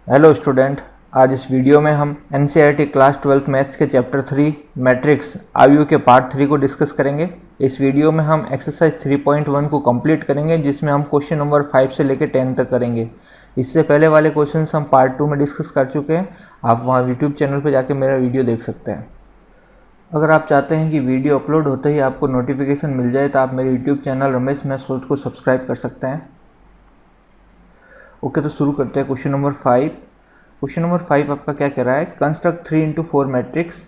Hello student. आज इस video में हम एनसीईआरटी क्लास 12th मैथ्स के चैप्टर 3 मैट्रिक्स आयु के पार्ट 3 को डिस्कस करेंगे। इस वीडियो में हम एक्सरसाइज 3.1 को कंप्लीट करेंगे, जिसमें हम क्वेश्चन नंबर 5 से लेकर 10 तक करेंगे। इससे पहले वाले क्वेश्चंस हम पार्ट 2 में डिस्कस कर चुके हैं। आप वहाँ यूट्यूब चैनल पर जाकर मेरा वीडियो देख सकते हैं। अगर आप चाहते हैं कि वीडियो अपलोड होते ही आपको नोटिफिकेशन मिल जाए तो आप मेरे यूट्यूब चैनल रमेश मैथ्स सोच को सब्सक्राइब कर सकते हैं। ओके, तो शुरू करते हैं क्वेश्चन नंबर 5। क्वेश्चन नंबर 5 आपका क्या कह रहा है? Construct 3x4 matrix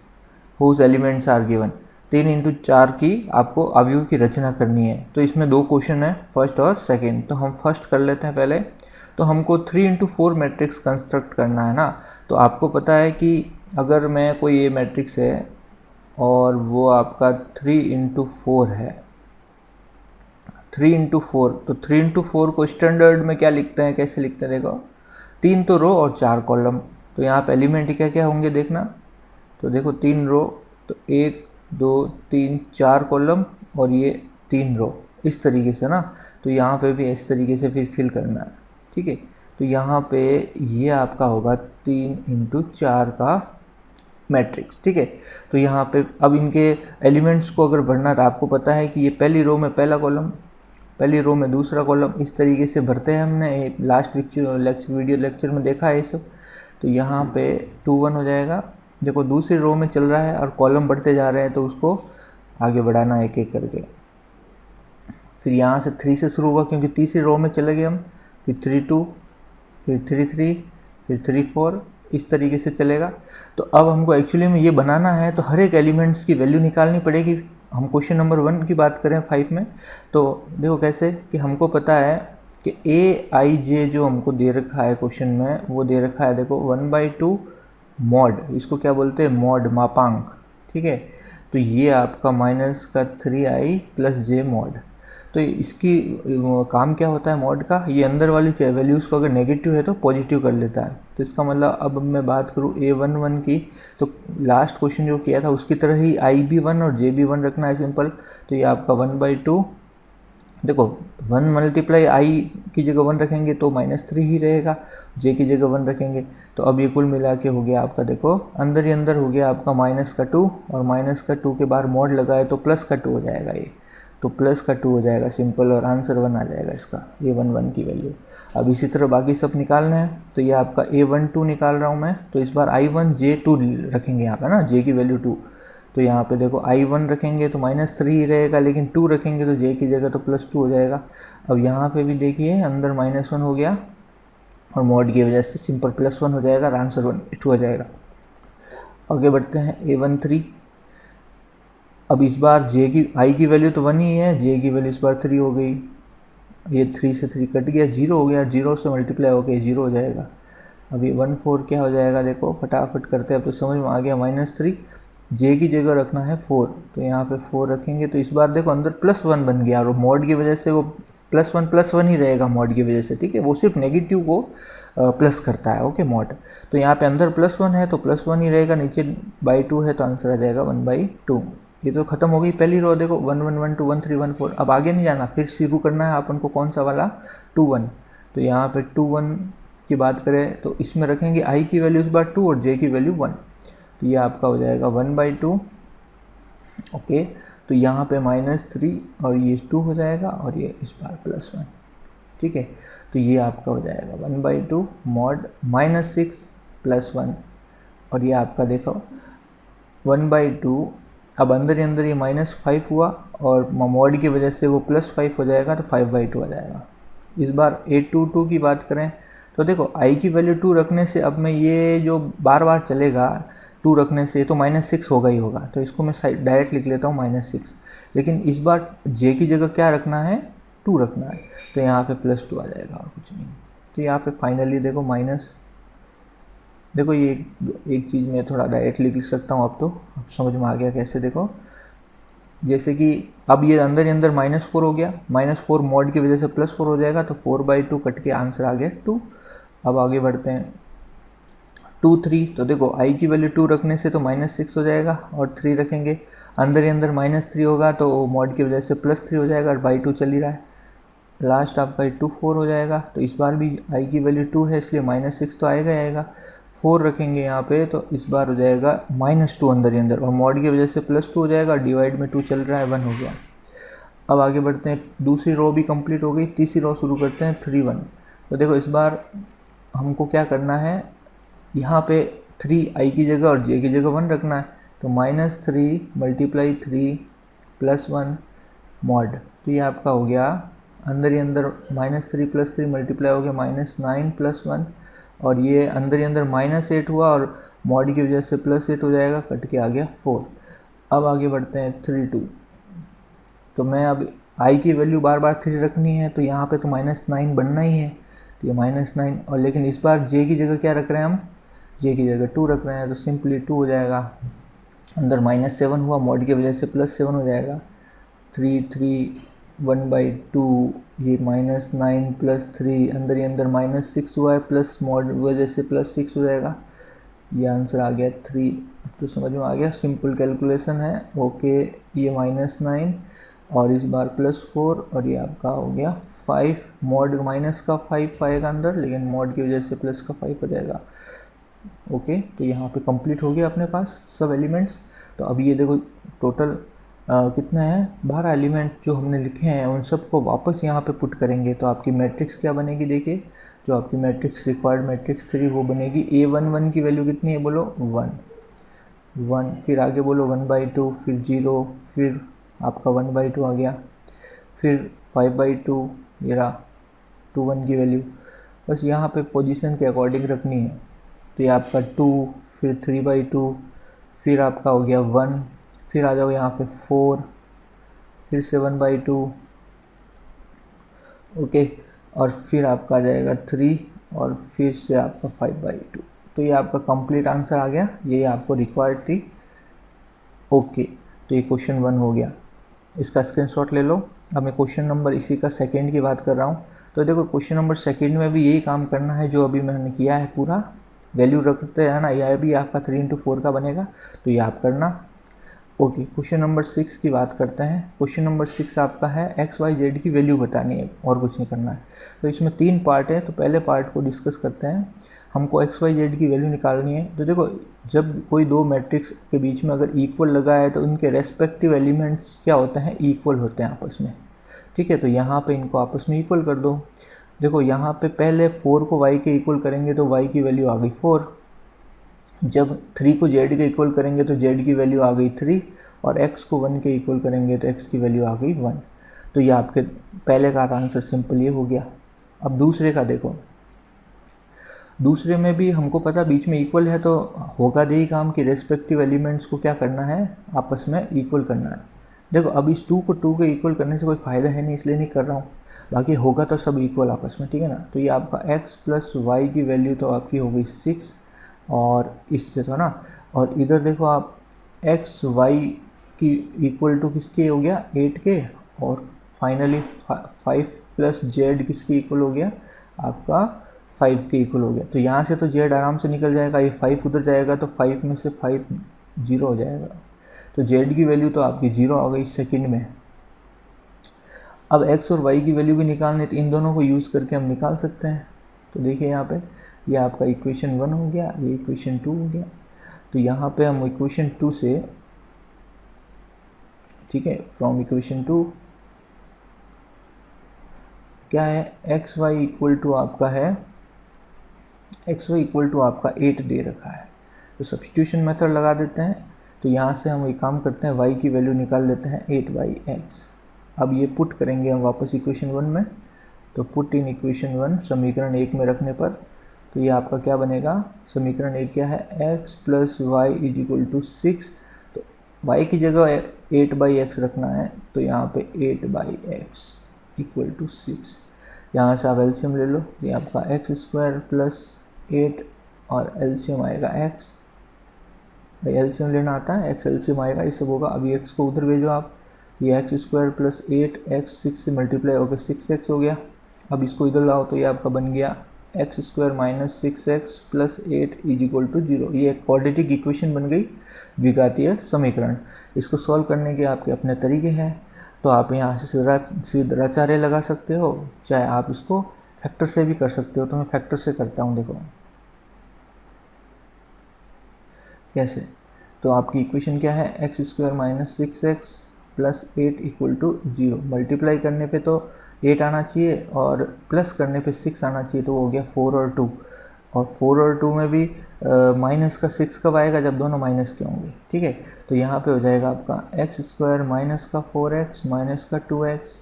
whose elements are given. 3x4 की आपको अवयव की रचना करनी है। तो इसमें दो क्वेश्चन है, फर्स्ट और सेकंड। तो हम फर्स्ट कर लेते हैं पहले। तो हमको 3x4 मैट्रिक्स कंस्ट्रक्ट करना है ना। तो आपको पता है कि अगर मैं कोई ये मैट्रिक्स है और वो आपका 3x4 है, 3x4, तो 3x4 को स्टैंडर्ड में क्या लिखते हैं, कैसे लिखते हैं? देखो, 3 तो रो और 4 कॉलम। तो यहाँ पे एलिमेंट क्या क्या होंगे देखना। तो देखो 3 रो, तो 1 2 3 4 कॉलम और ये 3 रो, इस तरीके से ना। तो यहाँ पे भी इस तरीके से फिर फिल करना है, ठीक है। तो यहाँ पे ये आपका होगा 3x4 का मैट्रिक्स, ठीक है। तो यहाँ पे अब इनके एलिमेंट्स को अगर भरना था, आपको पता है कि ये पहली रो में पहला कॉलम, पहली रो में दूसरा कॉलम, इस तरीके से भरते हैं। हमने लास्ट वीडियो लेक्चर में देखा है ये सब। तो यहाँ पे 2 1 हो जाएगा। देखो दूसरी रो में चल रहा है और कॉलम बढ़ते जा रहे हैं, तो उसको आगे बढ़ाना एक एक करके। फिर यहाँ से 3 से शुरू होगा क्योंकि तीसरी रो में चले गए हम। फिर 3 2, फिर 3 3, फिर 3 4, इस तरीके से चलेगा। तो अब हमको एक्चुअली में ये बनाना है, तो हर एक एलिमेंट्स की वैल्यू निकालनी पड़ेगी। हम क्वेश्चन नंबर 1 की बात करें 5 में, तो देखो कैसे कि हमको पता है कि ए आई जे जो हमको दे रखा है क्वेश्चन में, वो दे रखा है देखो 1/2 मॉड, इसको क्या बोलते हैं? मॉड, मापांक, ठीक है। तो ये आपका -3i + j मॉड। तो इसकी काम क्या होता है मॉड का? ये अंदर वाली वैल्यूज़ को अगर नेगेटिव है तो पॉजिटिव कर लेता है। तो इसका मतलब अब मैं बात करूँ a11 की, तो लास्ट क्वेश्चन जो किया था उसकी तरह ही i भी 1 और j भी 1 रखना है, सिंपल। तो ये आपका 1/2, देखो 1 मल्टीप्लाई आई की जगह 1 रखेंगे तो -3 ही रहेगा, j की जगह 1 रखेंगे। तो अब ये कुल मिला के हो गया आपका, देखो अंदर ही अंदर हो गया आपका -2, और -2 के बाहर मॉड लगाए तो +2 हो जाएगा ये। तो +2 हो जाएगा सिंपल, और आंसर 1 आ जाएगा इसका, a11 की वैल्यू। अब इसी तरह बाकी सब निकालना है। तो ये आपका a12 निकाल रहा हूँ मैं। तो इस बार i1 j2 रखेंगे यहाँ पे ना, j की वैल्यू 2। तो यहाँ पे देखो i1 रखेंगे तो -3 ही रहेगा, लेकिन 2 रखेंगे तो j की जगह तो +2 हो जाएगा। अब यहाँ पे भी देखिए अंदर -1 हो गया और मॉड की वजह से सिंपल +1 हो जाएगा और आंसर 2 हो जाएगा। आगे बढ़ते हैं a13। अब इस बार i की वैल्यू तो 1 ही है, j की वैल्यू इस बार 3 हो गई। ये 3 से 3 कट गया, 0 हो गया, 0 से मल्टीप्लाई हो गया 0 हो जाएगा। अभी 1 4 क्या हो जाएगा? देखो फटाफट करते हैं, अब तो समझ में आ गया। -3, j की जगह रखना है 4, तो यहाँ पे 4 रखेंगे। तो इस बार देखो अंदर +1 बन गया, और मॉड की वजह से वो +1 ही रहेगा मॉड की वजह से, ठीक है। वो सिर्फ नेगेटिव को प्लस करता है, ओके मॉड। तो यहाँ पे अंदर +1 है तो +1 ही रहेगा, नीचे /2 है तो आंसर आ जाएगा 1/2। ये तो खत्म हो गई पहली रो। देखो 1 1 1 2 1 3 1 4। अब आगे नहीं जाना, फिर शुरू करना है अपन को कौन सा वाला? 2 1। तो यहाँ पे 2 1 की बात करें तो इसमें रखेंगे i की वैल्यू इस बार 2 और j की वैल्यू 1। तो ये आपका हो जाएगा 1/2, ओके। तो यहाँ पे -3 और ये 2 हो जाएगा, और ये इस बार +1, ठीक है। तो ये आपका हो जाएगा 1/2 मॉड -6 +1, और ये आपका देखो 1/2। अब अंदर ही अंदर ये -5 हुआ, और मॉड की वजह से वो +5 हो जाएगा, तो 5/2 आ जाएगा। इस बार a22 की बात करें तो देखो i की वैल्यू 2 रखने से, अब मैं ये जो बार बार चलेगा 2 रखने से, तो -6 होगा ही होगा। तो इसको मैं डायरेक्ट लिख लेता हूँ -6। लेकिन इस बार j की जगह क्या रखना है? 2 रखना है। तो यहाँ पे +2 आ जाएगा और कुछ नहीं। तो यहाँ पे फाइनली देखो देखो ये एक चीज़ मैं थोड़ा डायरेक्टली लिख सकता हूँ। अब समझ में आ गया कैसे? देखो जैसे कि अब ये अंदर ही अंदर -4 हो गया, -4 मॉड की वजह से +4 हो जाएगा, तो 4/2 कट के आंसर आ गया 2। अब आगे बढ़ते हैं 2 3। तो देखो i की वैल्यू 2 रखने से तो -6 हो जाएगा, और 3 रखेंगे, अंदर ही अंदर -3 होगा तो मॉड की वजह से +3 हो जाएगा, और /2 चल ही रहा है। लास्ट आपका 2 4 हो जाएगा। तो इस बार भी i की वैल्यू 2 है, इसलिए -6 तो आएगा ही आएगा। 4 रखेंगे यहाँ पे तो इस बार हो जाएगा -2 अंदर ही अंदर, और मॉड की वजह से +2 हो जाएगा, डिवाइड में 2 चल रहा है, 1 हो गया। अब आगे बढ़ते हैं, दूसरी रो भी कंप्लीट हो गई, तीसरी रो शुरू करते हैं 3 1। तो देखो इस बार हमको क्या करना है, यहाँ पे 3 i की जगह और j की जगह 1 रखना है। तो -3 × 3 + 1 मॉड, तो ये आपका हो गया अंदर ही अंदर -3 + 3 मल्टीप्लाई हो गया -9 + 1, और ये अंदर ही अंदर -8 हुआ और मॉड की वजह से +8 हो जाएगा, कट के आ गया 4। अब आगे बढ़ते हैं 3 2। तो मैं अब i की वैल्यू बार बार 3 रखनी है, तो यहाँ पे तो -9 बनना ही है, तो ये -9, और लेकिन इस बार j की जगह क्या रख रहे हैं हम, j की जगह 2 रख रहे हैं, तो सिंपली 2 हो जाएगा। अंदर -7 हुआ, मॉड की वजह से +7 हो जाएगा। 3 3 1/2, ये -9 + 3 अंदर ही अंदर -6 हुआ है, प्लस मॉड वजह से +6 हो जाएगा। ये आंसर आ गया 3। तो समझ में आ गया, सिंपल कैलकुलेशन है। ओके, ये -9 और इस बार +4, और ये आपका हो गया 5। मॉड माइनस का 5 आएगा अंदर, लेकिन मॉड की वजह से प्लस का 5 हो जाएगा। ओके, तो यहाँ पे कंप्लीट हो गया अपने पास सब एलिमेंट्स। तो अब ये देखो टोटल कितना है, 12 एलिमेंट जो हमने लिखे हैं उन सबको वापस यहाँ पे पुट करेंगे, तो आपकी मैट्रिक्स क्या बनेगी, देखिए जो आपकी मैट्रिक्स रिक्वायर्ड मैट्रिक्स 3 वो बनेगी। A11 की वैल्यू कितनी है, बोलो 1, फिर आगे बोलो 1/2, फिर 0, फिर आपका 1/2 आ गया, फिर 5/2, ये रहा 2 1 की वैल्यू। बस यहाँ पे पोजीशन के अकॉर्डिंग रखनी है, तो ये आपका 2, फिर 3/2, फिर आपका हो गया 1, फिर आ जाओ यहाँ पे 4, फिर 7/2, ओके, और फिर आपका आ जाएगा 3, और फिर से आपका 5/2। तो ये आपका कंप्लीट आंसर आ गया, ये आपको रिक्वायर्ड थी। ओके, तो ये क्वेश्चन 1 हो गया, इसका स्क्रीनशॉट ले लो। अब मैं क्वेश्चन नंबर इसी का सेकंड की बात कर रहा हूँ। तो देखो क्वेश्चन नंबर सेकंड में भी यही काम करना है जो अभी मैंने किया है, पूरा वैल्यू रखते हैं ना, यह भी आपका 3 × 4 का बनेगा, तो ये आप करना। ओके, क्वेश्चन नंबर 6 की बात करते हैं। क्वेश्चन नंबर 6 आपका है एक्स वाई जेड की वैल्यू बतानी है, और कुछ नहीं करना है। तो इसमें 3 पार्ट है, तो पहले पार्ट को डिस्कस करते हैं। हमको एक्स वाई जेड की वैल्यू निकालनी है। तो देखो जब कोई दो मैट्रिक्स के बीच में अगर इक्वल लगा है तो उनके रेस्पेक्टिव एलिमेंट्स क्या होते हैं, इक्वल होते हैं आपस में, ठीक है। तो यहाँ पे इनको आपस में इक्वल कर दो। देखो यहाँ पे पहले 4 को y के इक्वल करेंगे तो y की वैल्यू आ गई 4, जब 3 को z के इक्वल करेंगे तो z की वैल्यू आ गई 3, और x को 1 के इक्वल करेंगे तो x की वैल्यू आ गई 1। तो ये आपके पहले का आंसर सिंपल ये हो गया। अब दूसरे का देखो, दूसरे में भी हमको पता बीच में इक्वल है, तो होगा यही काम कि रेस्पेक्टिव एलिमेंट्स को क्या करना है, आपस में इक्वल करना है। देखो अब इस 2 को 2 के इक्वल करने से कोई फ़ायदा है नहीं, इसलिए नहीं कर रहा हूँ, बाकी होगा तो सब इक्वल आपस में, ठीक है ना। तो ये आपका x + y की वैल्यू तो आपकी हो गई 6, और इससे तो ना, और इधर देखो आप x y की इक्वल टू किसके हो गया, 8 के, और फाइनली 5 + z किसके इक्वल हो गया, आपका 5 के इक्वल हो गया। तो यहाँ से तो z आराम से निकल जाएगा, ये 5 उधर जाएगा तो 5 में से 5 0 हो जाएगा, तो z की वैल्यू तो आपकी 0 आ गई सेकंड में। अब x और y की वैल्यू भी निकालनी, तो इन दोनों को यूज़ करके हम निकाल सकते हैं। तो देखिए यहाँ पे ये आपका इक्वेशन 1 हो गया, ये इक्वेशन 2 हो गया। तो यहाँ पे हम इक्वेशन 2 से, ठीक है, फ्रॉम इक्वेशन 2 क्या है, एक्स वाई इक्वल टू आपका है, एक्स वाई इक्वल टू आपका 8 दे रखा है। तो सब्स्टिट्यूशन मेथड लगा देते हैं। तो यहाँ से हम एक काम करते हैं, y की वैल्यू निकाल लेते हैं 8/x। अब ये पुट करेंगे हम वापस इक्वेशन 1 में। तो पुट इन इक्वेशन 1 समीकरण 1 में रखने पर, तो ये आपका क्या बनेगा, समीकरण 1 क्या है, x + y = 6। तो y की जगह 8/x रखना है, तो यहाँ पे 8/x = 6। यहाँ से आप एलसीएम ले लो, ये आपका x² + 8 और एलसीएम आएगा x। भाई एलसीएम लेना आता है, x एलसीएम आएगा, ये सब होगा। अभी x को उधर भेजो आप, ये x² + 8 x 6 से मल्टीप्लाई होकर 6x हो गया। अब इसको इधर लाओ तो ये आपका बन गया x² - 6x + 8 = 0। ये एक क्वाड्रेटिक इक्वेशन बन गई, द्विघातीय समीकरण। इसको सॉल्व करने के आपके अपने तरीके हैं। तो आप यहाँ से सीधा 4a लगा सकते हो, चाहे आप इसको फैक्टर से भी कर सकते हो। तो मैं फैक्टर से करता हूँ, देखो कैसे। तो आपकी इक्वेशन क्या है, x square minus 6x plus 8 equal to 0। Multiply करने पे तो 8 आना चाहिए और प्लस करने पे 6 आना चाहिए, तो वो हो गया 4 और 2। और 4 और 2 में भी माइनस का 6 कब आएगा, जब दोनों माइनस के होंगे, ठीक है। तो यहाँ पे हो जाएगा आपका एक्स स्क्वायर माइनस का 4x माइनस का 2x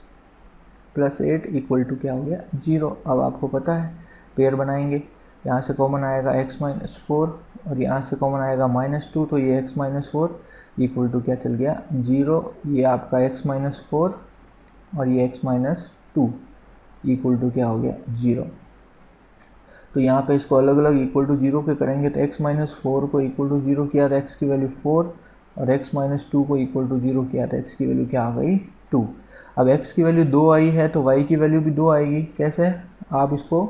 प्लस 8 इक्वल टू क्या हो गया 0। अब आपको पता है पेयर बनाएंगे, यहाँ से कॉमन आएगा x माइनस 4 और यहाँ से कॉमन आएगा -2, तो ये x माइनस 4 इक्वल टू क्या चल गया 0। ये आपका x माइनस 4 और ये x माइनस 2 इक्वल टू क्या हो गया 0। तो यहाँ पे इसको अलग अलग इक्वल टू 0 के करेंगे, तो x माइनस 4 को इक्वल टू 0 किया था x की वैल्यू 4 और x माइनस 2 को इक्वल टू 0 किया था x की वैल्यू क्या आ गई 2। अब x की वैल्यू 2 आई है तो y की वैल्यू भी 2 आएगी। कैसे, आप इसको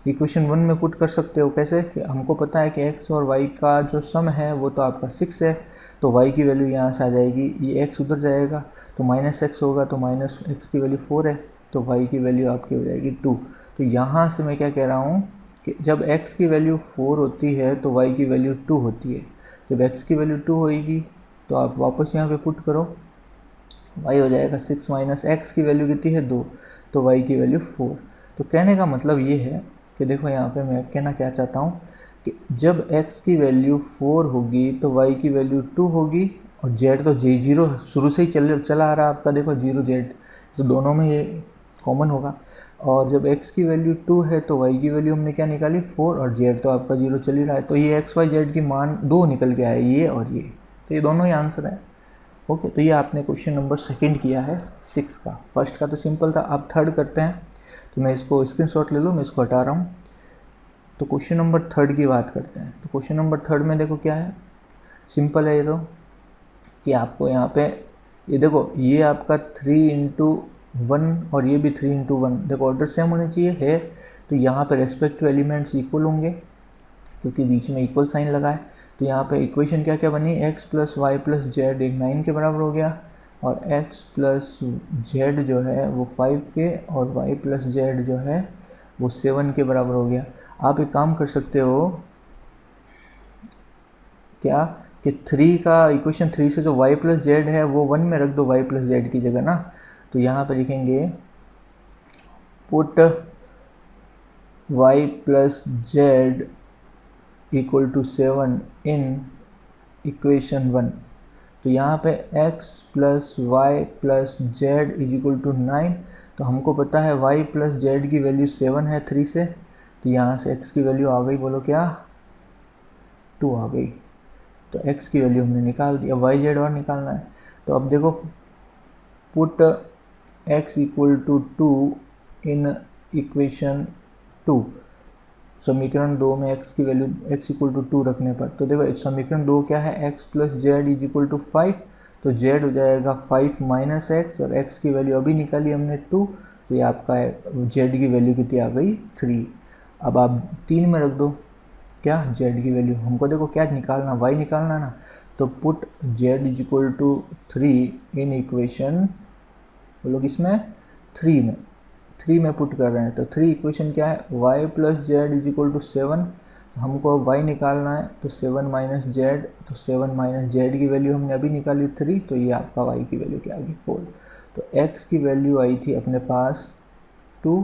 इक्वेशन 1 में पुट कर सकते हो। कैसे कि हमको पता है कि x और y का जो सम है वो तो आपका 6 है, तो y की वैल्यू यहाँ से आ जाएगी, ये x उधर जाएगा तो माइनस x होगा, तो माइनस x की वैल्यू 4 है, तो y की वैल्यू आपकी हो जाएगी 2। तो यहाँ से मैं क्या कह रहा हूँ कि जब x की वैल्यू 4 होती है तो y की वैल्यू 2 होती है। जब x की वैल्यू 2 होगी तो आप वापस यहाँ पे पुट करो, y हो जाएगा 6 माइनस x की वैल्यू कितनी है 2, तो y की वैल्यू 4। तो कहने का मतलब ये है कि देखो यहाँ पे मैं कहना क्या चाहता हूँ कि जब x की वैल्यू 4 होगी तो y की वैल्यू 2 होगी और z तो J0 शुरू से ही चला आ रहा है आपका, देखो 0 z, तो दोनों में ये कॉमन होगा। और जब x की वैल्यू 2 है तो y की वैल्यू हमने क्या निकाली 4 और z तो आपका 0 चल ही रहा है, तो ये x y z की मान 2 निकल के आए, ये और ये, तो ये दोनों ही आंसर है। ओके, तो ये आपने क्वेश्चन नंबर 2 किया है 6 का। फर्स्ट का तो सिंपल था, अब थर्ड करते हैं। तो मैं इसको स्क्रीनशॉट ले लो, मैं इसको हटा रहा हूँ। तो क्वेश्चन नंबर 3 की बात करते हैं। तो क्वेश्चन नंबर 3 में देखो क्या है, सिंपल है ये तो, कि आपको यहाँ पे ये देखो ये आपका 3 इंटू 1 और ये भी 3 इंटू 1, देखो ऑर्डर सेम होने चाहिए है, तो यहाँ पे रेस्पेक्टिव एलिमेंट्स इक्वल होंगे क्योंकि बीच में इक्वल साइन लगा है। तो यहाँ पे इक्वेशन क्या क्या बनी, x plus y plus z एक 9 के बराबर हो गया और x प्लस जेड जो है वो 5 के और y प्लस जेड जो है वो 7 के बराबर हो गया। आप एक काम कर सकते हो क्या कि 3 का इक्वेशन 3 से जो y प्लस जेड है वो 1 में रख दो y प्लस जेड की जगह ना। तो यहाँ पे लिखेंगे put y plus z equal to 7 in equation 1। तो यहाँ पे x plus y plus z is equal to 9, तो हमको पता है y प्लस जेड की वैल्यू 7 है 3 से, तो यहाँ से x की वैल्यू आ गई, बोलो क्या 2 आ गई। तो x की वैल्यू हमने निकाल दी, अब y z और निकालना है। तो अब देखो put x equal to 2 in equation 2, समीकरण 2 में x की वैल्यू x इक्वल टू 2 रखने पर, तो देखो समीकरण 2 क्या है, x plus z is equal to 5, तो z हो जाएगा 5 माइनस x और x की वैल्यू अभी निकाली हमने 2, तो ये आपका z की वैल्यू कितनी आ गई 3। अब आप 3 में रख दो क्या z की वैल्यू, हमको देखो क्या निकालना y निकालना ना, तो put z is equal to 3 in equation, बोलो किसमें 3 में पुट कर रहे हैं। तो 3 इक्वेशन क्या है, y plus z is equal to 7, हमको अब y निकालना है, तो 7 माइनस जेड, तो 7 माइनस जेड की वैल्यू हमने अभी निकाली 3, तो ये आपका y की वैल्यू क्या आ गई 4। तो x की वैल्यू आई थी अपने पास 2,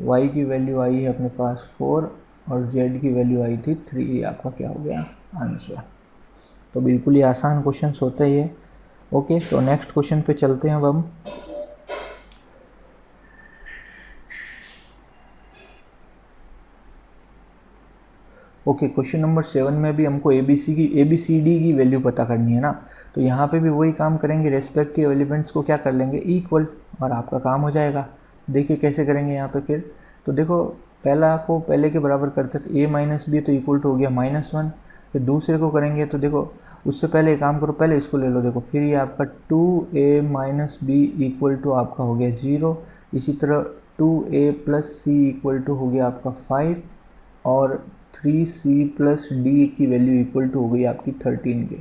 y की वैल्यू आई है अपने पास 4 और z की वैल्यू आई थी 3, ये आपका क्या हो गया आंसर। तो बिल्कुल ही आसान क्वेश्चन होते हैं ये। ओके, तो नेक्स्ट क्वेश्चन पे चलते हैं अब हम। ओके, क्वेश्चन नंबर 7 में भी हमको ए बी सी डी की वैल्यू पता करनी है ना। तो यहाँ पे भी वही काम करेंगे, रेस्पेक्टिव एलिमेंट्स को क्या कर लेंगे इक्वल, और आपका काम हो जाएगा। देखिए कैसे करेंगे यहाँ पे फिर। तो देखो पहला को पहले के बराबर करते, तो a माइनस बी तो इक्वल टू हो गया -1। फिर दूसरे को करेंगे तो देखो उससे पहले एक काम करो, पहले इसको ले लो, देखो फिर ये आपका 2a minus B equal to आपका हो गया 0। इसी तरह 2a plus C equal to हो गया आपका 5 और 3c प्लस डी की वैल्यू इक्वल टू हो गई आपकी 13 के।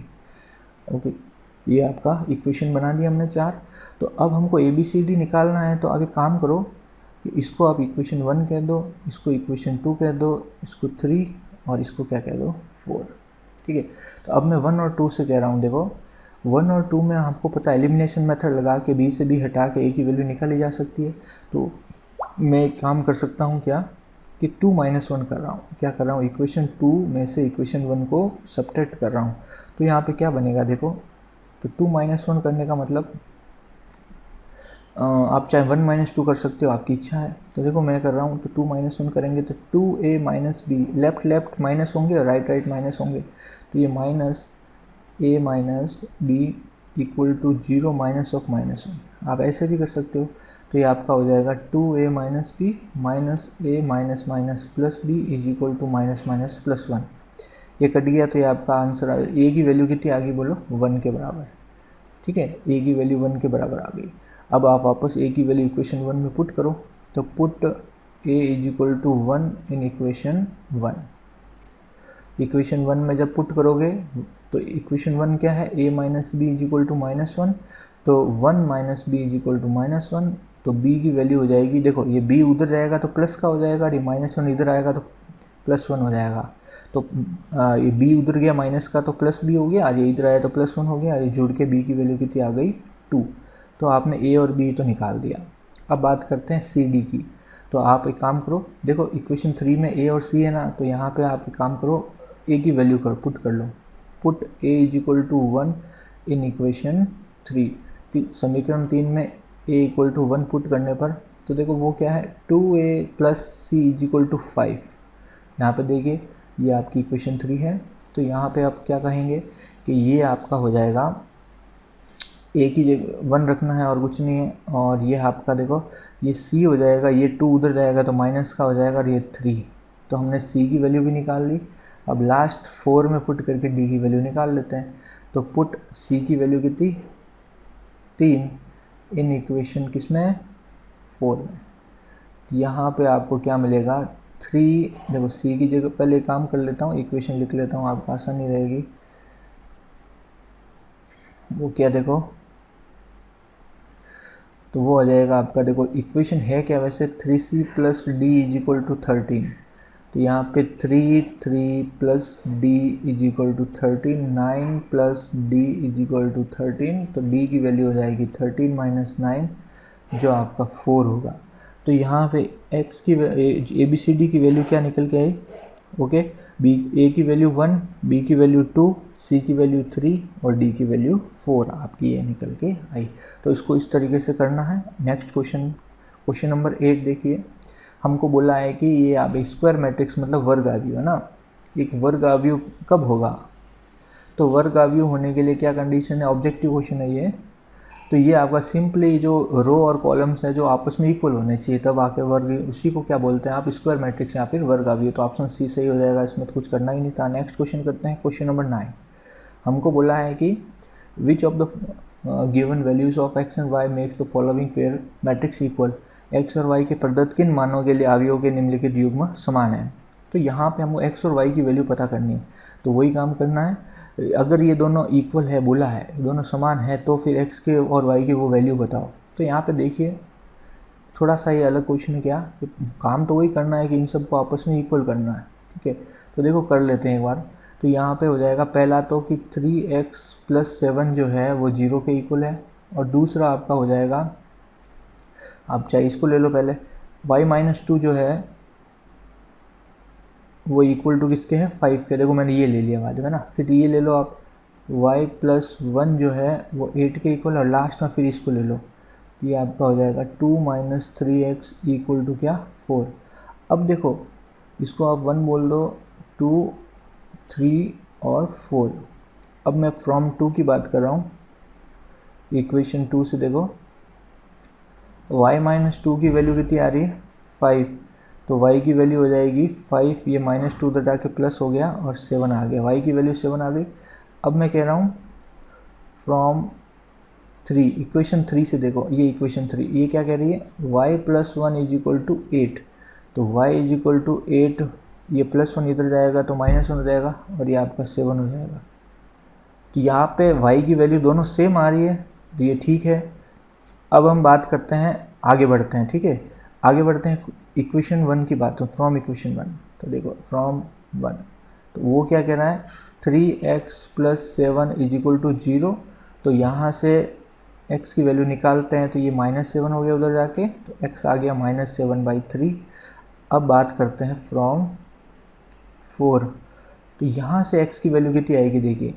ओके, ये आपका इक्वेशन बना दिया हमने 4। तो अब हमको ABCD निकालना है, तो अब एक काम करो कि इसको आप इक्वेशन 1 कह दो, इसको इक्वेशन 2 कह दो, इसको 3 और इसको क्या कह दो 4। ठीक है, तो अब मैं 1 और 2 से कह रहा हूँ, देखो 1 और 2 में आपको पता है एलिमिनेशन मेथड लगा के B से B हटा के A की वैल्यू निकाली जा सकती है। तो मैं एक काम कर सकता हूँ क्या कि 2 - 1 कर रहा हूँ, क्या कर रहा हूँ, इक्वेशन 2 में से इक्वेशन 1 को सब्ट्रैक्ट कर रहा हूँ। तो यहाँ पे क्या बनेगा देखो, तो 2 - 1 करने का मतलब आप चाहे 1 - 2 कर सकते हो, आपकी इच्छा है। तो देखो मैं कर रहा हूँ, तो 2 - 1 करेंगे तो 2a - b, left left minus होंगे और राइट राइट माइनस होंगे, तो ये -a - b equal to 0 minus of -1। आप ऐसे भी कर सकते हो, तो ये आपका हो जाएगा 2a - b minus a minus minus plus b is equal to minus minus plus 1। ये कट गया, तो ये आपका आंसर a की वैल्यू कितनी आ गई बोलो, 1 के बराबर। ठीक है, a की वैल्यू 1 के बराबर आ गई। अब आप वापस a की वैल्यू इक्वेशन 1 में पुट करो, तो put a is equal to 1 in equation 1। Equation 1 में जब पुट करोगे तो इक्वेशन 1 क्या है, a minus b is equal to -1, तो 1 minus b is equal to -1, तो b की वैल्यू हो जाएगी, देखो ये b उधर जाएगा तो प्लस का हो जाएगा, और ये -1 इधर आएगा तो +1 हो जाएगा। तो ये b उधर गया माइनस का तो प्लस b हो गया, आज ये इधर आया तो +1 हो गया, ये जुड़ के b की वैल्यू कितनी आ गई 2। तो आपने a और b तो निकाल दिया। अब बात करते हैं सी डी की। तो आप एक काम करो, देखो इक्वेशन 3 में a और c है ना, तो यहाँ पे आप एक काम करो, a की वैल्यू पुट कर लो, put a is equal to 1 in equation 3। समीकरण 3 में a इक्वल टू 1 पुट करने पर, तो देखो वो क्या है, 2a plus c is equal to 5। यहाँ पे देखिए ये आपकी इक्वेशन 3 है, तो यहाँ पे आप क्या कहेंगे कि ये आपका हो जाएगा, a की जगह 1 रखना है और कुछ नहीं है, और ये आपका देखो ये c हो जाएगा, ये 2 उधर जाएगा तो माइनस का हो जाएगा, और ये 3। तो हमने c की वैल्यू भी निकाल ली। अब लास्ट 4 में पुट करके d की वैल्यू निकाल लेते हैं। तो पुट c की वैल्यू कितनी 3 इन इक्वेशन किसमें 4 में। यहाँ पे आपको क्या मिलेगा 3, देखो c की जगह पहले काम कर लेता हूँ, इक्वेशन लिख लेता हूँ, आपको आसानी रहेगी। वो क्या देखो, तो वो आ जाएगा आपका, देखो इक्वेशन है क्या वैसे 3c plus d is equal to 13। तो यहाँ पे 3 plus d is equal to 13, 9 plus d is equal to 13, तो डी की वैल्यू हो जाएगी 13 माइनस 9 जो आपका 4 होगा। तो यहाँ पे x की ABCD की वैल्यू क्या निकल के आई, ओके, a की वैल्यू 1, b की वैल्यू 2, c की वैल्यू 3 और d की वैल्यू 4 आपकी ये निकल के आई। तो इसको इस तरीके से करना है। नेक्स्ट क्वेश्चन नंबर 8 देखिए, हमको बोला है कि ये आप स्क्वायर मैट्रिक्स मतलब वर्ग आव्यूह है ना, एक वर्ग आव्यूह कब होगा, तो वर्ग आव्यूह होने के लिए क्या कंडीशन है, ऑब्जेक्टिव क्वेश्चन है ये। तो ये आपका सिंपली जो रो और कॉलम्स है जो आपस में इक्वल होने चाहिए तब आके वर्ग, उसी को क्या बोलते हैं आप स्क्वायर मैट्रिक्स या फिर वर्ग आव्यूह। तो ऑप्शन सी सही हो जाएगा, इसमें तो कुछ करना ही नहीं था। नेक्स्ट क्वेश्चन करते हैं, क्वेश्चन नंबर 9। हमको बोला है कि which of the given values of x and y makes the following pair matrix equal, x और y के प्रदत्त किन मानों के लिए अवयवों के निम्नलिखित युग्म समान है। तो यहाँ पे हमको x और y की वैल्यू पता करनी है, तो वही काम करना है। अगर ये दोनों इक्वल है बोला है, दोनों समान है, तो फिर x के और y की वो वैल्यू बताओ। तो यहाँ पे देखिए थोड़ा सा ये अलग क्वेश्चन है, क्या काम तो वही करना है कि इन सबको आपस में इक्वल करना है। ठीक है, तो देखो कर लेते हैं एक बार। तो यहाँ पे हो जाएगा पहला तो कि 3x प्लस 7 जो है वो 0 के इक्वल है, और दूसरा आपका हो जाएगा, आप चाहे इसको ले लो पहले, y माइनस 2 जो है वो इक्वल टू किसके है 5 के। देखो मैंने ये ले लिया बाद में ना, फिर ये ले लो आप y प्लस 1 जो है वो 8 के इक्वल, और लास्ट में फिर इसको ले लो, ये आपका हो जाएगा 2 माइनस 3x इक्वल टू क्या 4। अब देखो इसको आप 1 बोल दो, 2, 3 और 4। अब मैं फ्रॉम 2 की बात कर रहा हूँ, इक्वेशन 2 से देखो y माइनस 2 की वैल्यू कितनी आ रही है 5, तो y की वैल्यू हो जाएगी 5, ये माइनस 2 उधर जाके प्लस हो गया और 7 आ गया, y की वैल्यू 7 आ गई। अब मैं कह रहा हूँ फ्रॉम 3, इक्वेशन 3 से देखो, ये इक्वेशन 3 ये क्या कह रही है, y plus 1 is equal to 8, तो y इज इक्वल टू 8, ये प्लस 1 इधर जाएगा तो माइनस 1 हो जाएगा, और ये आपका 7 हो जाएगा। तो यहाँ पे y की वैल्यू दोनों सेम आ रही है, तो ये ठीक है। अब हम बात करते हैं, आगे बढ़ते हैं, ठीक है, आगे बढ़ते हैं इक्वेशन 1 की बात, फ्रॉम इक्वेशन 1। तो देखो फ्रॉम 1, तो वो क्या कह रहा है, 3x + 7 = 0। तो यहाँ से x की वैल्यू निकालते हैं, तो ये -7 हो गया उधर जाके, तो x आ गया -7/3। अब बात करते हैं फ्रॉम 4, तो यहाँ से x की वैल्यू कितनी आएगी, देखिए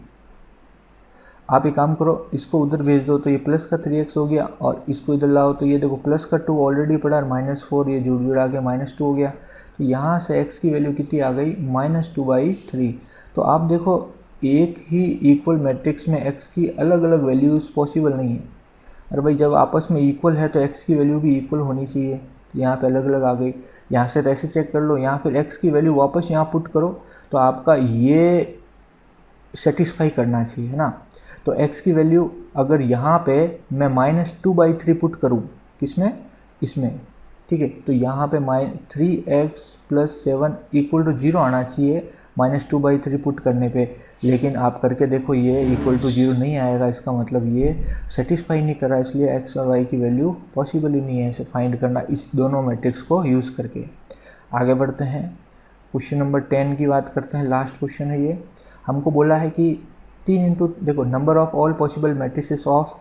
आप एक काम करो, इसको उधर भेज दो तो ये प्लस का 3x हो गया, और इसको इधर लाओ तो ये देखो प्लस का 2 ऑलरेडी पड़ा है, -4 ये जुड़ जुड़ा के -2 हो गया। तो यहाँ से x की वैल्यू कितनी आ गई, -2/3। तो आप देखो एक ही इक्वल मैट्रिक्स में x की अलग अलग वैल्यूज़ पॉसिबल नहीं है। अरे भाई जब आपस में इक्वल है तो x की वैल्यू भी इक्वल होनी चाहिए, यहाँ पे अलग अलग आ गई। यहाँ से तो ऐसे चेक कर लो, यहाँ फिर x की वैल्यू वापस यहाँ पुट करो, तो आपका ये सेटिस्फाई करना चाहिए, है ना। तो x की वैल्यू अगर यहाँ पे मैं -2/3 पुट करूँ, किसमें, इसमें, ठीक है, तो यहाँ पे 3x + 7 = 0 आना चाहिए -2/3 पुट करने पे। लेकिन आप करके देखो ये =0 नहीं आएगा, इसका मतलब ये सेटिस्फाई नहीं कर रहा, इसलिए x और y की वैल्यू पॉसिबल ही नहीं है इसे फाइंड करना इस दोनों मैट्रिक्स को यूज़ करके। आगे बढ़ते हैं, क्वेश्चन नंबर 10 की बात करते हैं, लास्ट क्वेश्चन है ये। हमको बोला है कि 3 इंटू, देखो number of all possible matrices of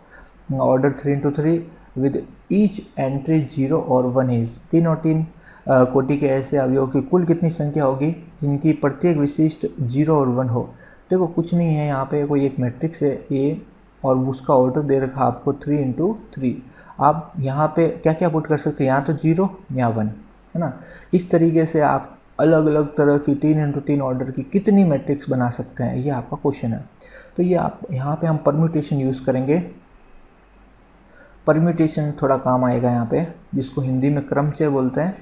order 3 × 3 with each entry 0 और 1 इज, 3 और 3 कोटि के ऐसे अवयवों की कुल कितनी संख्या होगी जिनकी प्रत्येक विशिष्ट 0 और 1 हो। देखो कुछ नहीं है, यहाँ पे कोई एक मैट्रिक्स है A और उसका ऑर्डर दे रखा आपको 3 × 3। आप यहाँ पे क्या क्या पुट कर सकते हैं, यहाँ तो 0 या 1, है ना। इस तरीके से आप अलग अलग तरह की 3 × 3 ऑर्डर की कितनी मैट्रिक्स बना सकते हैं, ये आपका क्वेश्चन है। तो ये आप यहाँ पे हम परम्यूटेशन यूज़ करेंगे। परम्यूटेशन थोड़ा काम आएगा यहाँ पे, जिसको हिंदी में क्रमचय बोलते हैं।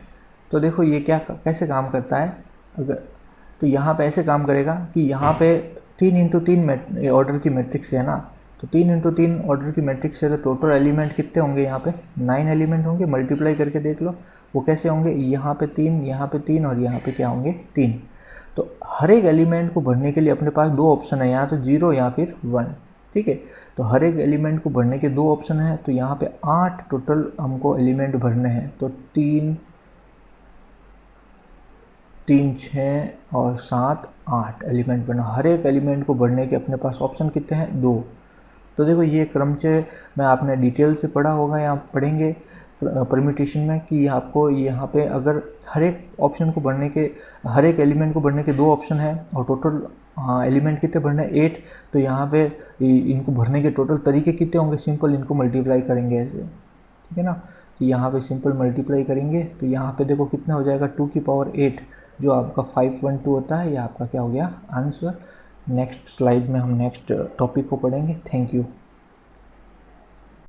तो देखो ये क्या कैसे काम करता है, अगर तो यहाँ पे ऐसे काम करेगा कि यहाँ पे 3 × 3 ऑर्डर की मैट्रिक्स है ना, तो 3 × 3 ऑर्डर की मैट्रिक्स है, तो टोटल एलिमेंट कितने होंगे, यहाँ पे 9 एलिमेंट होंगे। मल्टीप्लाई करके देख लो वो कैसे होंगे, यहाँ पे 3, यहाँ पे 3 और यहाँ पे क्या होंगे, 3। तो हर एक एलिमेंट को भरने के लिए अपने पास 2 ऑप्शन है, यहाँ तो 0 या फिर 1, ठीक है। तो हर एक एलिमेंट को भरने के 2 ऑप्शन है, तो यहाँ पे 8 टोटल हमको एलिमेंट भरने हैं। तो 3, 6 और 7, 8 एलिमेंट भरना। हर एक एलिमेंट को भरने के अपने पास ऑप्शन कितने हैं, 2। तो देखो ये क्रमचय में आपने डिटेल से पढ़ा होगा या पढ़ेंगे परम्यूटेशन में कि आपको यहाँ पे अगर हर एक ऑप्शन को भरने के, हर एक एलिमेंट को भरने के 2 ऑप्शन है और टोटल एलिमेंट कितने भरने, 8। तो यहाँ पे इनको भरने के टोटल तरीके कितने होंगे, सिंपल इनको मल्टीप्लाई करेंगे ऐसे, ठीक है ना। तो यहाँ पे सिंपल मल्टीप्लाई करेंगे तो यहाँ पे देखो कितना हो जाएगा, 2 की पावर 8 जो आपका 512 होता है, ये आपका क्या हो गया आंसर। नेक्स्ट स्लाइड में हम नेक्स्ट टॉपिक को पढ़ेंगे। Thank you.